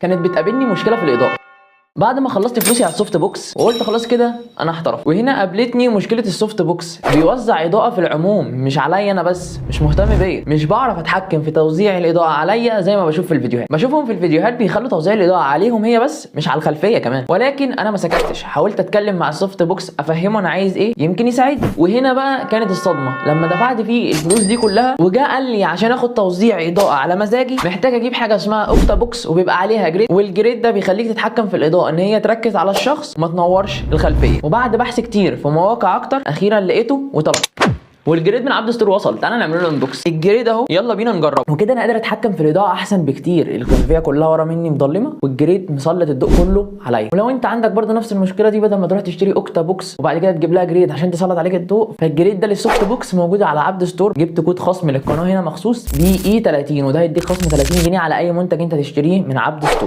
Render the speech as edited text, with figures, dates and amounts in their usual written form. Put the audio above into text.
كانت بتقابلني مشكله في الاضاءه. بعد ما خلصت فلوسي على السوفت بوكس وقلت خلاص كده انا احترف، وهنا قابلتني مشكله السوفت بوكس. بيوزع اضاءه في العموم مش عليا انا بس، مش مهتم بيا، مش بعرف اتحكم في توزيع الاضاءه عليا زي ما بشوف في الفيديوهات. بشوفهم في الفيديوهات بيخلوا توزيع الاضاءه عليهم هي بس، مش على الخلفيه كمان. ولكن انا ما سكتش، حاولت اتكلم مع السوفت بوكس افهمه انا عايز ايه يمكن يساعدني. وهنا بقى كانت الصدمه لما دفعت فيه الفلوس دي كلها وجا قال لي عشان اخد توزيع اضاءه على مزاجي محتاج اجيب حاجه اسمها اوكتا بوكس وبيبقى عليها جريد، والجريد ده بيخليك تتحكم في الاضاءه ان هي تركز على الشخص وما تنورش الخلفيه. وبعد بحث كتير في مواقع اكتر اخيرا لقيته وطلبت. والجريد من عبد ستور وصل، تعالى نعمل له انبوكس. الجريد اهو، يلا بينا نجرب. وكده انا قادر اتحكم في الاضاءه احسن بكتير. الخلفيه كلها ورا مني مظلمه والجريد مسلط الضوء كله عليا. ولو انت عندك برضه نفس المشكله دي، بدل ما تروح تشتري اوكتا بوكس وبعد كده تجيب لها جريد عشان تسلط عليك الضوء، فالجريد ده للسوفت بوكس موجود على عبد ستور. جبت كود خصم للقناه هنا مخصوص BE30، وده هيديك خصم 30 جنيه على اي منتج انت تشتريه من عبد ستور.